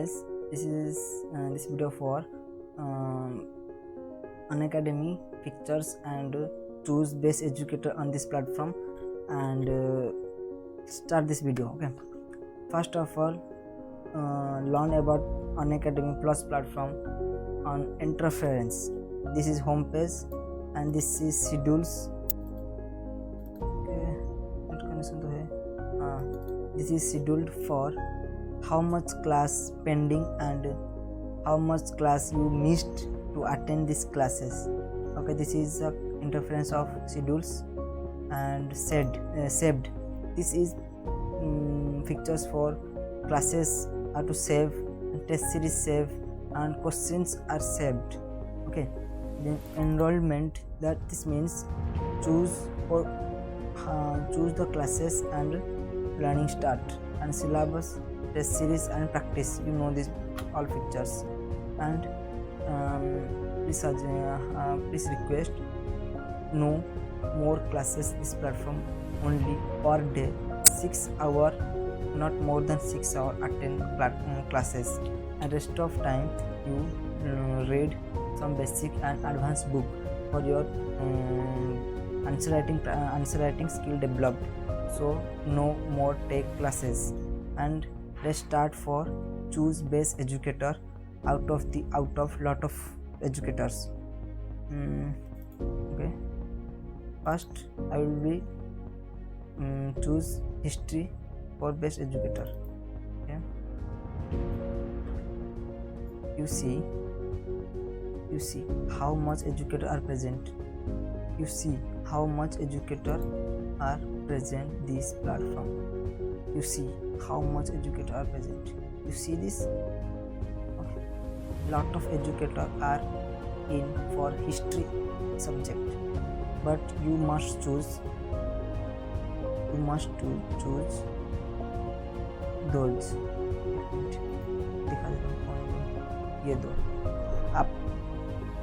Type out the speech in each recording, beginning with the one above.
guys, this is this video for Unacademy pictures and choose best educator on this platform and start this video. Okay, first of all, learn about Unacademy Plus platform on interference. This is home page and this is schedules. Okay, this is scheduled for how much class pending and how much class you missed to attend these classes. Okay, this is the interference of schedules and saved. This is pictures for classes are to save, test series save, and questions are saved. Okay, then enrollment, that this means choose the classes and learning start, and syllabus, test series and practice. You know these all pictures. And please request no more classes this platform only per day 6 hour, not more than 6 hour attend classes, and rest of time you read some basic and advanced book for your answer writing skill developed. So no more take classes. And let's start for choose best educator out of lot of educators. Okay, first I will be choose history for best educator. Okay, you see how much educator are present. You see how much educator are present this platform. You see how much educator are present. You see this? Okay, lot of educator are in for history subject, but you must choose those. दिखा देता हूँ कौन, ये दो आप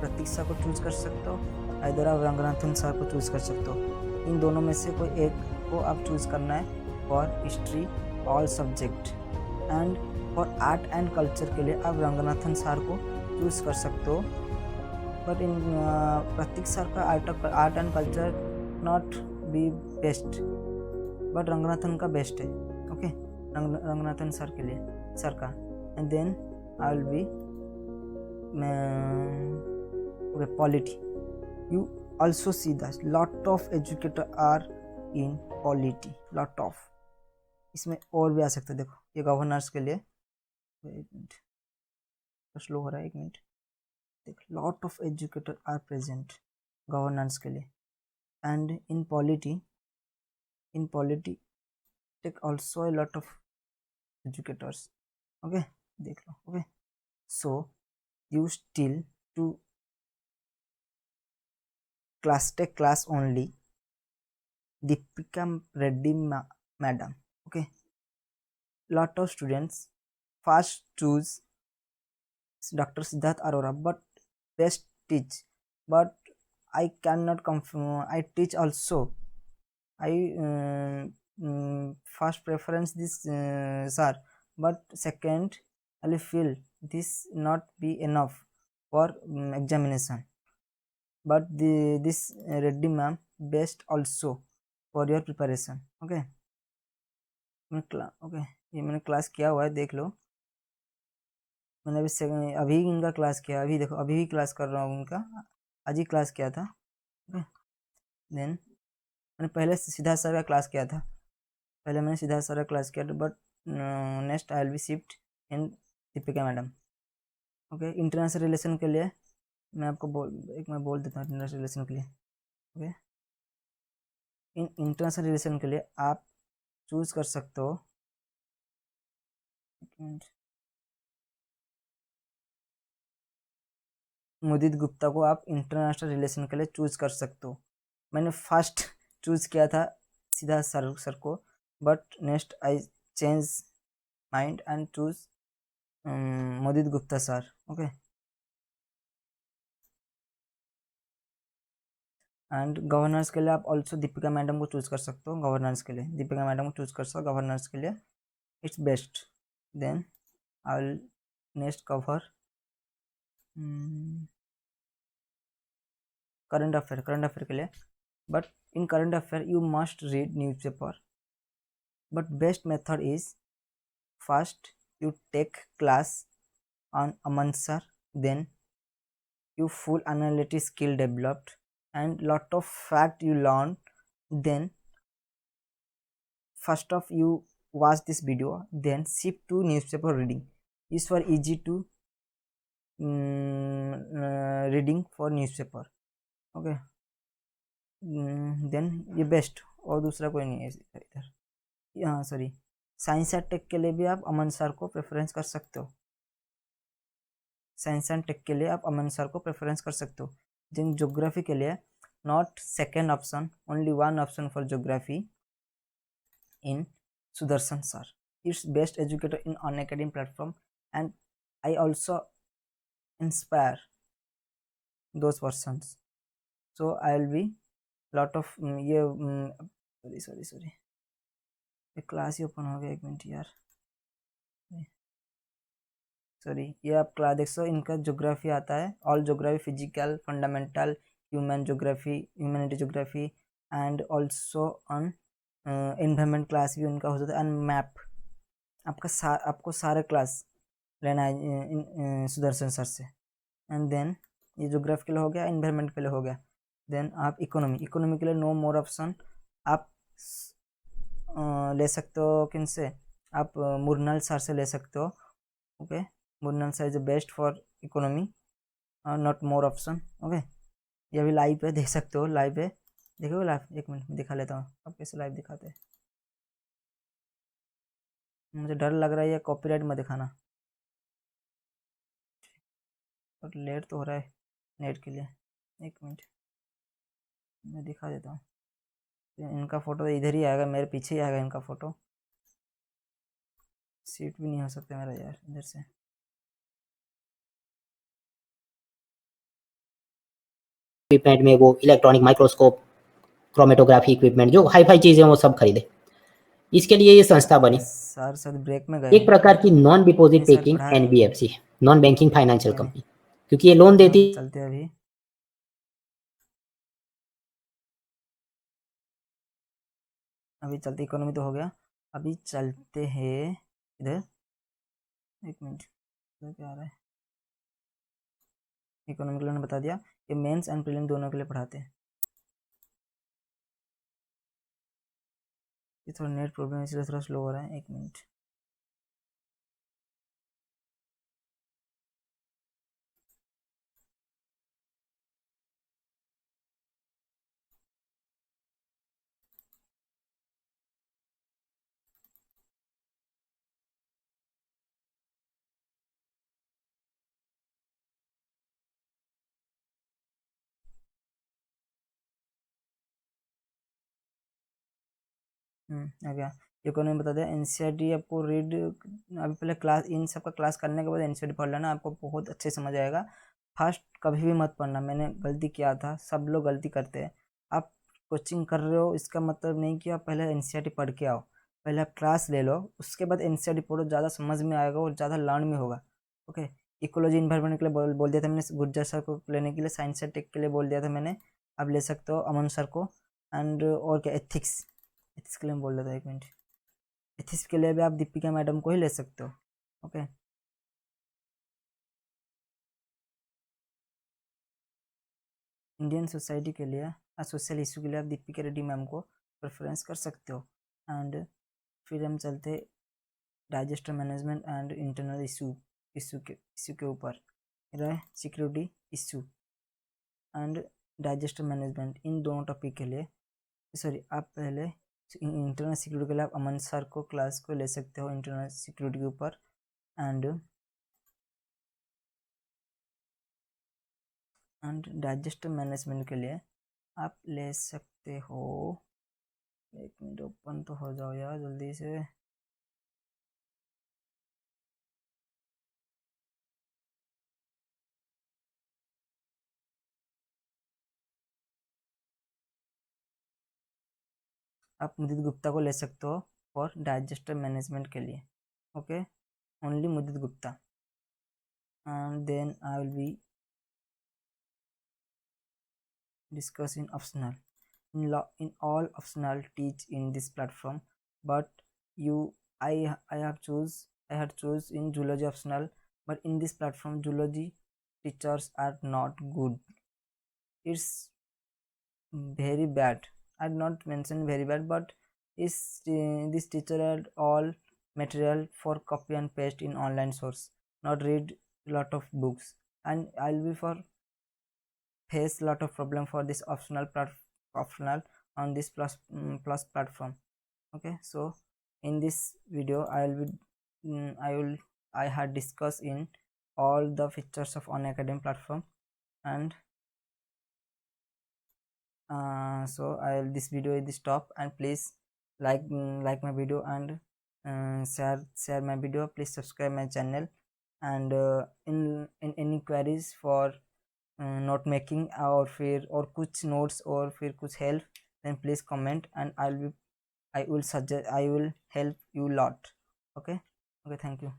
प्रतीक्षा को choose कर सकते हो, इधर आप रंगनाथन सर को चूज कर सकते हो। इन दोनों में से कोई एक को आप चूज करना है for history all subject, and for art and culture के लिए आप रंगनाथन सर को चूज कर सकते हो। बट इन प्रतीक सर का art and culture not be best, but Ranganathan का बेस्ट है। ओके, रंगनाथन सर के लिए सर का। And then I will be polity. You also see that lot of educator are in polity, lot of. इसमें और भी आ सकते हैं। देखो ये गवर्नर्स के लिए, स्लो हो रहा है, एक मिनट। देख, lot of educator are present governors के लिए। and in polity take also a lot of educators. okay, देख लो। okay, so you still to take class only Deepika Reddy madam. Okay, lot of students first choose Dr. Siddharth Arora, but best teach, but I cannot confirm. I teach also. I first preference this sir, but second I feel this not be enough for examination. But this Reddy ma'am best also for your preparation. okay, okay, ये मैंने class किया हुआ है, देख लो। मैंने अभी इनका class किया, अभी देखो, अभी भी क्लास कर रहा हूँ उनका, आज ही क्लास किया था। ओके, देन मैंने पहले सिद्धार्थ सर का क्लास किया था, but next I will B shift in Deepika madam. Okay, international relation के लिए मैं आपको बोल देता हूँ इंटरनेशनल रिलेशन के लिए। ओके, इन इंटरनेशनल रिलेशन के लिए आप चूज कर सकते हो, मुदित गुप्ता को आप इंटरनेशनल रिलेशन के लिए चूज कर सकते हो। मैंने फर्स्ट चूज किया था सीधा सर को, but next I change mind and choose Mudit Gupta sir. Okay, and governors के लिए आप ऑल्सो दीपिका मैडम को चूज कर सकते हो। गवर्नर्स के लिए दीपिका मैडम को चूज कर सकते हो, गवर्नर्स के लिए it's best. Then I will next cover current affair के लिए, but in current affair you must read newspaper, but best method is first you take class on Aman sir, then you full analytic skill developed and lot of fact you learn, then first of you watch this video, then shift to newspaper reading. Is for easy to reading for newspaper. Okay. Then ये best और दूसरा कोई नहीं है इधर। हाँ sorry, science and take के लिए भी आप अमन सर को प्रेफरेंस कर सकते हो। साइंस एंड टेक के लिए आप अमन सर को प्रेफरेंस कर सकते हो। जिन ज्योग्राफी के लिए not second option, only one option for geography in Sudarshan sir, it's best educator in Unacademy platform and I also inspire those persons, so I will be lot of ये sorry class ही open हो गया, एक minute यार, sorry. ये आप class देख सो, इनका geography आता है, all geography, physical, fundamental, human geography, humanity geography and also on environment class भी उनका हो जाता है, एंड मैप। आपको सारे क्लास लेना है सुदर्शन सर से। एंड देन ये ज्योग्राफी के लिए हो गया, एनवायरमेंट के लिए हो गया। देन आप इकोनॉमी के लिए नो मोर ऑप्शन, आप ले सकते हो किन से, आप मुरनल सर से ले सकते हो। Okay, Mrinal sir is best for economy, not more option. Okay, ये अभी लाइव पे देख सकते हो, लाइव पे देखोगे लाइव, एक मिनट दिखा लेता हूँ अब कैसे लाइव दिखाते हैं। मुझे डर लग रहा है ये कॉपीराइट में दिखाना, और लेट तो हो रहा है नेट के लिए। एक मिनट मैं दिखा देता हूँ, इनका फोटो इधर ही आएगा, मेरे पीछे ही आएगा इनका फोटो। सीट भी नहीं हो सकता मेरा यार इधर से। इक्विपमेंट में वो इलेक्ट्रॉनिक माइक्रोस्कोप, क्रोमेटोग्राफी इक्विपमेंट, जो हाई फाई चीज़ें वो सब खरीदे। इसके लिए ये संस्था बनी। सर सर ब्रेक में गए एक प्रकार की नॉन डिपॉजिट सर टेकिंग पढ़ा एनबीएफसी, नॉन बैंकिंग फाइनेंशियल नहीं। कंपनी, क्योंकि ये लोन देती। चलते अभी चलते, इकोनॉमी तो हो गया, अभी चलते हैं इधर। एक मिनट, इधर क्या आ रहा है, इकोनॉमी के लिए बता दिया, ये मेंस एंड प्रीलिम दोनों के लिए पढ़ाते हैं। ये थोड़ा नेट प्रॉब्लम इसलिए थोड़ा स्लो हो रहा है, एक मिनट। आ गया। इकोनॉमी बता दिया, एनसीईआरटी आपको रीड, अभी पहले क्लास, इन सब का क्लास करने के बाद एनसीईआरटी पढ़ लेना, आपको बहुत अच्छे समझ आएगा। फर्स्ट कभी भी मत पढ़ना, मैंने गलती किया था, सब लोग गलती करते हैं। आप कोचिंग कर रहे हो इसका मतलब नहीं कि आप पहले एनसीईआरटी पढ़ के आओ, पहले आप क्लास ले लो, उसके बाद एनसीईआरटी पढ़ो, ज़्यादा समझ में आएगा और ज़्यादा लर्न में होगा। ओके, इकोलॉजी इन्वायरमेंट के लिए बोल दिया था मैंने गुर्जर सर को लेने के लिए, साइंस एंड टेक के लिए बोल दिया था मैंने, आप ले सकते हो अमन सर को। एंड और क्या, एथिक्स, एथिक्स के लिए बोल रहा था, एक मिनट, एथिक्स के लिए भी आप दीपिका मैडम को ही ले सकते हो। ओके, इंडियन सोसाइटी के लिए, सोशल इशू के लिए आप दीपिका रेड्डी मैम को प्रेफरेंस कर सकते हो। एंड फिर हम चलते disaster management and internal issue के ऊपर रहे, security issue and disaster management, इन दोनों टॉपिक के लिए, सॉरी आप पहले इंटरनल सिक्योरिटी के लिए आप अमन सर को क्लास को ले सकते हो इंटरनल सिक्योरिटी के ऊपर। एंड डाइजेस्टर मैनेजमेंट के लिए आप ले सकते हो, एक मिनट ओपन तो हो जाओ यार जल्दी से। आप मुदित गुप्ता को ले सकते हो फॉर डाइजेस्टर मैनेजमेंट के लिए। Okay, only Mudit Gupta. and then I will be discussing optional. In all optional teach in this platform, but I have choose in zoology optional, but in this platform zoology teachers are not good. It's very bad. I'd not mention very bad, but is this teacher had all material for copy and paste in online source, not read lot of books, and I'll be for face lot of problem for this optional on this plus platform. Okay, so in this video I had discussed in all the features of Unacademy platform, and so I'll this video is the stop, and please like my video, and share my video. Please subscribe my channel, and in any queries for note making or फिर और कुछ notes और फिर कुछ help, then please comment, and I will help you lot. Okay, thank you.